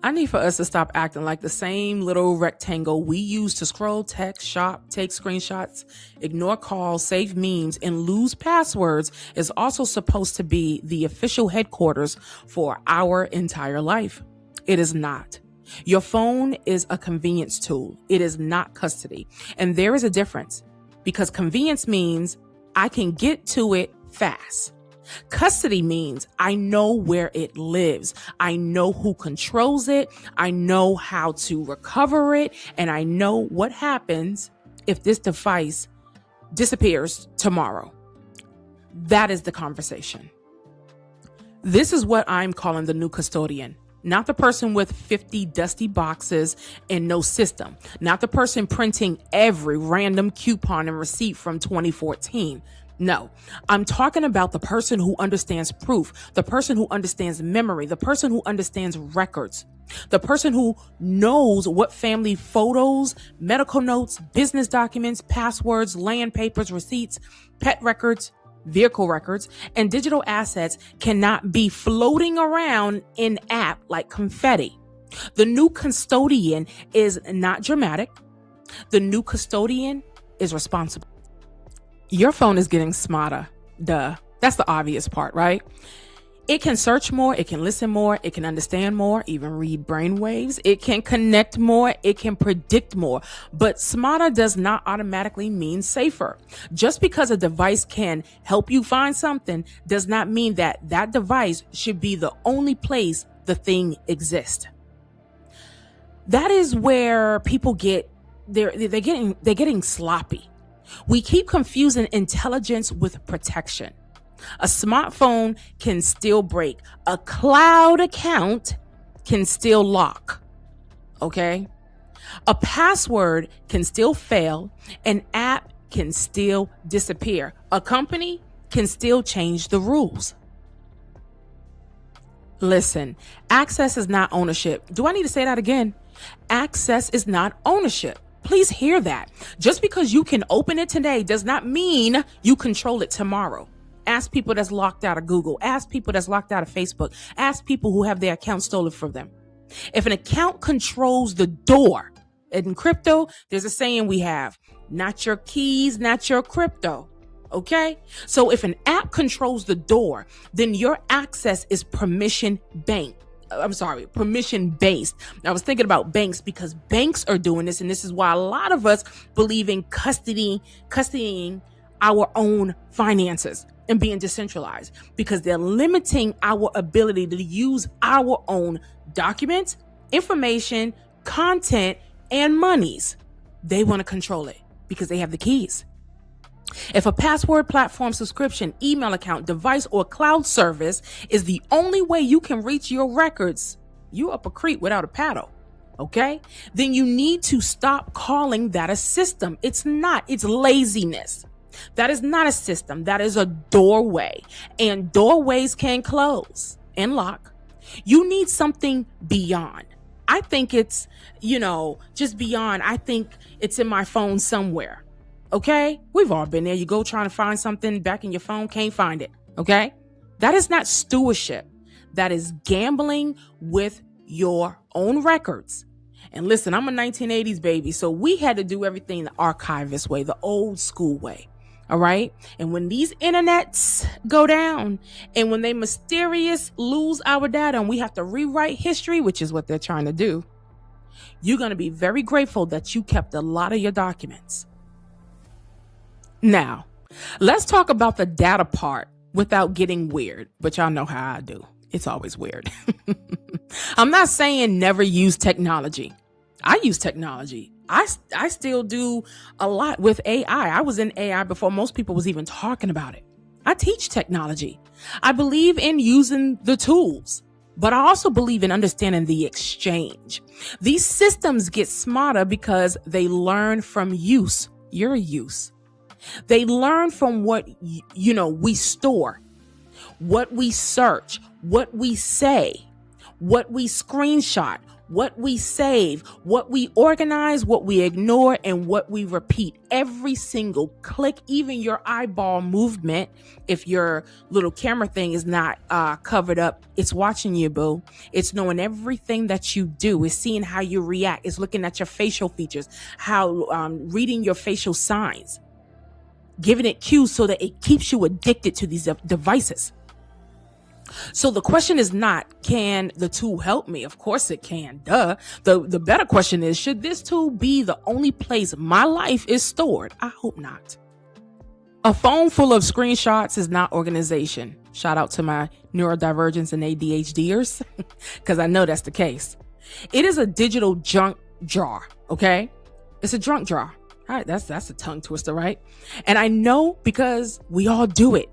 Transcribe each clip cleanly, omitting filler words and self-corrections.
I need for us to stop acting like the same little rectangle we use to scroll, text, shop, take screenshots, ignore calls, save memes, and lose passwords is also supposed to be the official headquarters for our entire life. It is not. Your phone is a convenience tool. It is not custody. And there is a difference, because convenience means I can get to it fast. Custody means I know where it lives. I know who controls it. I know how to recover it. And I know what happens if this device disappears tomorrow. That is the conversation. This is what I'm calling the new custodian. Not the person with 50 dusty boxes and no system. Not the person printing every random coupon and receipt from 2014. No, I'm talking about the person who understands proof, the person who understands memory, the person who understands records, the person who knows what family photos, medical notes, business documents, passwords, land papers, receipts, pet records, vehicle records, and digital assets cannot be floating around in app like confetti. The new custodian is not dramatic. The new custodian is responsible. Your phone is getting smarter. Duh. That's the obvious part, right? It can search more. It can listen more. It can understand more, even read brain waves. It can connect more. It can predict more. But smarter does not automatically mean safer. Just because a device can help you find something does not mean that that device should be the only place the thing exists. That is where people they're getting sloppy. We keep confusing intelligence with protection. A smartphone can still break. A cloud account can still lock. Okay? A password can still fail. An app can still disappear. A company can still change the rules. Listen, access is not ownership. Do I need to say that again? Access is not ownership. Please hear that. Just because you can open it today does not mean you control it tomorrow. Ask people that's locked out of Google. Ask people that's locked out of Facebook. Ask people who have their account stolen from them. If an account controls the door, in crypto, there's a saying we have, not your keys, not your crypto. Okay? So if an app controls the door, then your access is permission based. I was thinking about banks because banks are doing this, and this is why a lot of us believe in custodying our own finances and being decentralized, because they're limiting our ability to use our own documents, information, content, and monies. They want to control it because they have the keys. If a password, platform, subscription, email account, device, or cloud service is the only way you can reach your records, you up a creek without a paddle, okay? Then you need to stop calling that a system. It's not. It's laziness. That is not a system. That is a doorway. And doorways can close and lock. You need something beyond. I think it's, just beyond. I think it's in my phone somewhere. Okay? We've all been there. You go trying to find something back in your phone, can't find it. Okay? That is not stewardship. That is gambling with your own records. And listen, I'm a 1980s baby, so we had to do everything the archivist way, the old school way. All right? And when these internets go down and when they mysterious lose our data and we have to rewrite history, which is what they're trying to do, you're going to be very grateful that you kept a lot of your documents. Now, let's talk about the data part without getting weird, but y'all know how I do. It's always weird. I'm not saying never use technology. I use technology. I still do a lot with AI. I was in AI before most people was even talking about it. I teach technology. I believe in using the tools, but I also believe in understanding the exchange. These systems get smarter because they learn from your use. They learn from what, we store, what we search, what we say, what we screenshot, what we save, what we organize, what we ignore, and what we repeat. Every single click, even your eyeball movement, if your little camera thing is not covered up, it's watching you, boo. It's knowing everything that you do. It's seeing how you react. It's looking at your facial features, how reading your facial signs, giving it cues so that it keeps you addicted to these devices. So the question is not, can the tool help me? Of course it can. Duh. The better question is, should this tool be the only place my life is stored? I hope not. A phone full of screenshots is not organization. Shout out to my neurodivergence and ADHDers, because I know that's the case. It is a digital junk jar, okay? It's a junk jar. All right, that's a tongue twister, right? And I know because we all do it.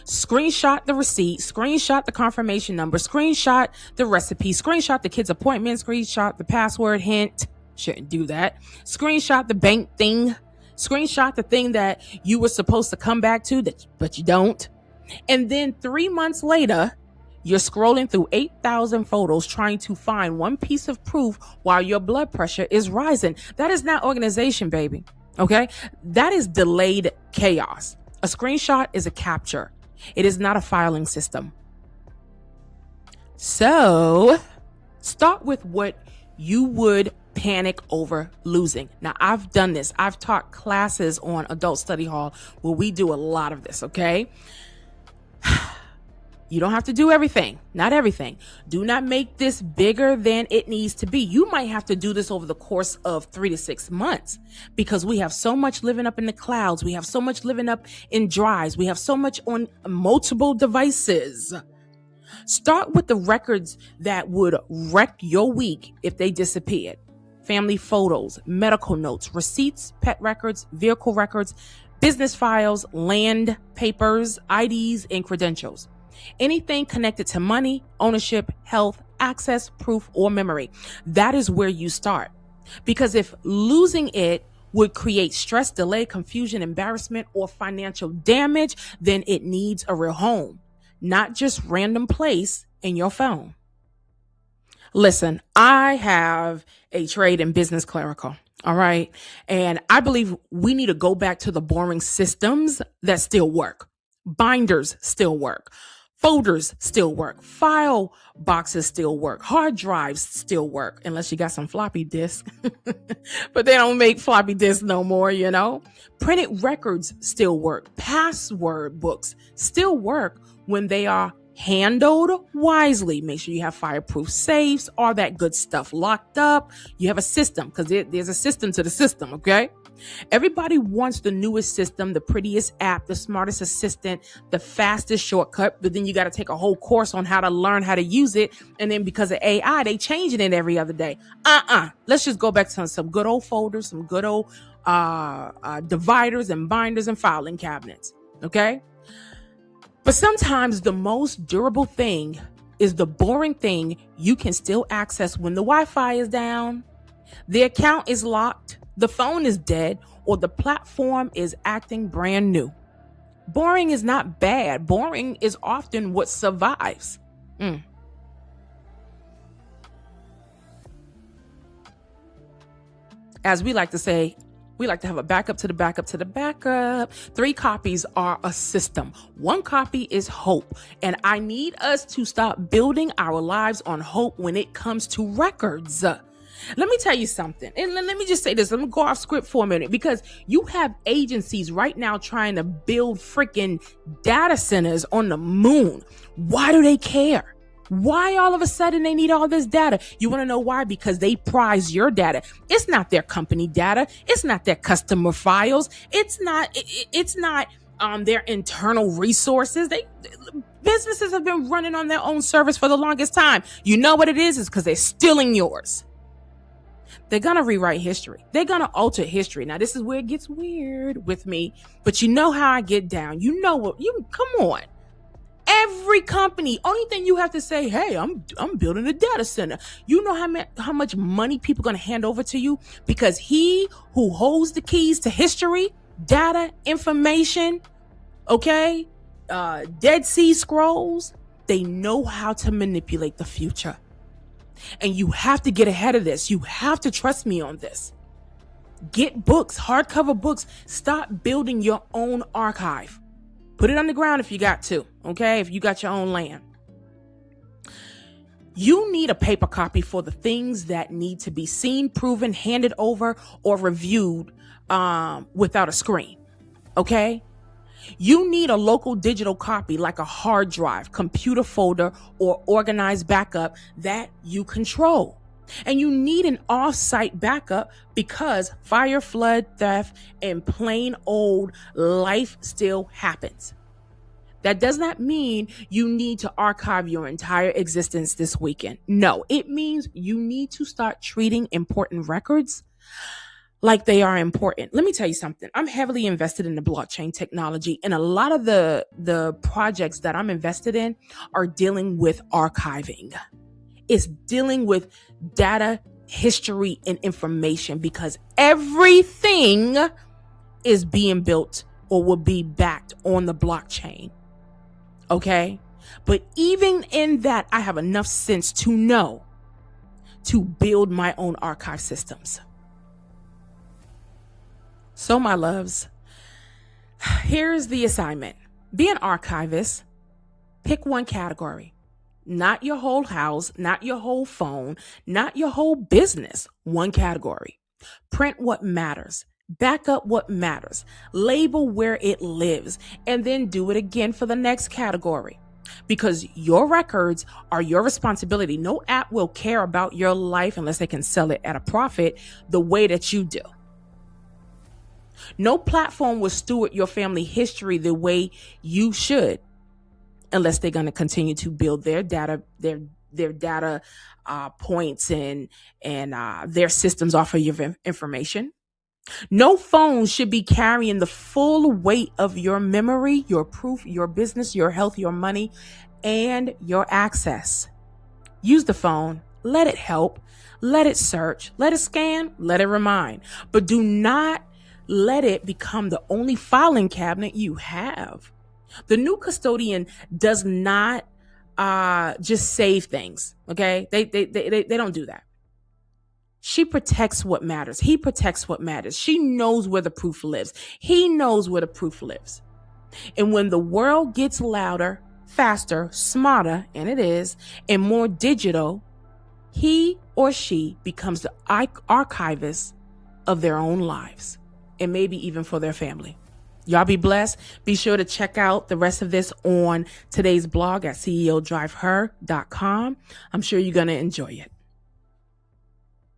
Screenshot the receipt, screenshot the confirmation number, screenshot the recipe, screenshot the kid's appointment, screenshot the password, hint, shouldn't do that. Screenshot the bank thing, screenshot the thing that you were supposed to come back to, but you don't. And then 3 months later, you're scrolling through 8,000 photos trying to find one piece of proof while your blood pressure is rising. That is not organization, baby. Okay? That is delayed chaos. A screenshot is a capture. It is not a filing system. So start with what you would panic over losing. Now, I've done this. I've taught classes on Adult Study Hall where we do a lot of this, okay? You don't have to do everything, not everything. Do not make this bigger than it needs to be. You might have to do this over the course of 3 to 6 months because we have so much living up in the clouds. We have so much living up in drives. We have so much on multiple devices. Start with the records that would wreck your week if they disappeared. Family photos, medical notes, receipts, pet records, vehicle records, business files, land papers, IDs, and credentials. Anything connected to money, ownership, health, access, proof, or memory. That is where you start. Because if losing it would create stress, delay, confusion, embarrassment, or financial damage, then it needs a real home, not just random place in your phone. Listen, I have a trade in business clerical. All right. And I believe we need to go back to the boring systems that still work. Binders still work. Folders still work. File boxes still work. Hard drives still work, unless you got some floppy disks. But they don't make floppy disks no more, you know. Printed records still work. Password books still work when they are handled wisely. Make sure you have fireproof safes, all that good stuff locked up. You have a system, because there's a system to the system, okay? Everybody wants the newest system, the prettiest app, the smartest assistant, the fastest shortcut, but then you got to take a whole course on how to learn how to use it. And then because of AI, they changing it every other day. Let's just go back to some good old folders, some good old dividers and binders and filing cabinets. Okay. But sometimes the most durable thing is the boring thing you can still access when the Wi-Fi is down, the account is locked, the phone is dead, or the platform is acting brand new. Boring is not bad. Boring is often what survives. As we like to say, we like to have a backup to the backup to the backup. 3 copies are a system. 1 copy is hope. And I need us to stop building our lives on hope when it comes to records. Let me tell you something. And let me just say this. Let me go off script for a minute, because you have agencies right now trying to build freaking data centers on the moon. Why do they care? Why all of a sudden they need all this data? You want to know why? Because they prize your data. It's not their company data. It's not their customer files. It's not their internal resources. Businesses have been running on their own service for the longest time. You know what it is? It's because they're stealing yours. They're going to rewrite history. They're going to alter history. Now, this is where it gets weird with me, but you know how I get down. You know what? Come on. Every company, only thing you have to say, hey, I'm building a data center. You know how much money people are going to hand over to you, because he who holds the keys to history, data, information, okay, Dead Sea Scrolls, they know how to manipulate the future. And you have to get ahead of this. You have to trust me on this. Get books, hardcover books. Stop building your own archive. Put it on the ground if you got to, okay? If you got your own land. You need a paper copy for the things that need to be seen, proven, handed over, or reviewed without a screen, okay? You need a local digital copy like a hard drive, computer folder, or organized backup that you control. And you need an off-site backup because fire, flood, theft, and plain old life still happens. That does not mean you need to archive your entire existence this weekend. No, it means you need to start treating important records like they are important. Let me tell you something. I'm heavily invested in the blockchain technology, and a lot of the projects that I'm invested in are dealing with archiving. It's dealing with data, history, and information because everything is being built or will be backed on the blockchain. Okay? But even in that, I have enough sense to know to build my own archive systems. So, my loves, here's the assignment. Be an archivist. Pick one category. Not your whole house, not your whole phone, not your whole business. One category. Print what matters. Back up what matters. Label where it lives. And then do it again for the next category. Because your records are your responsibility. No app will care about your life unless they can sell it at a profit the way that you do. No platform will steward your family history the way you should unless they're going to continue to build their data, their data points and their systems off of your information. No phone should be carrying the full weight of your memory, your proof, your business, your health, your money, and your access. Use the phone. Let it help. Let it search. Let it scan. Let it remind. But do not let it become the only filing cabinet you have. The new Custodian does not just save things. Okay, they don't do that. She protects what matters. He protects what matters. She knows where the proof lives. He knows where the proof lives. And when the world gets louder, faster, smarter, and it is, and more digital, he or she becomes the archivist of their own lives, and maybe even for their family. Y'all be blessed. Be sure to check out the rest of this on today's blog at ceodriveher.com. I'm sure you're going to enjoy it.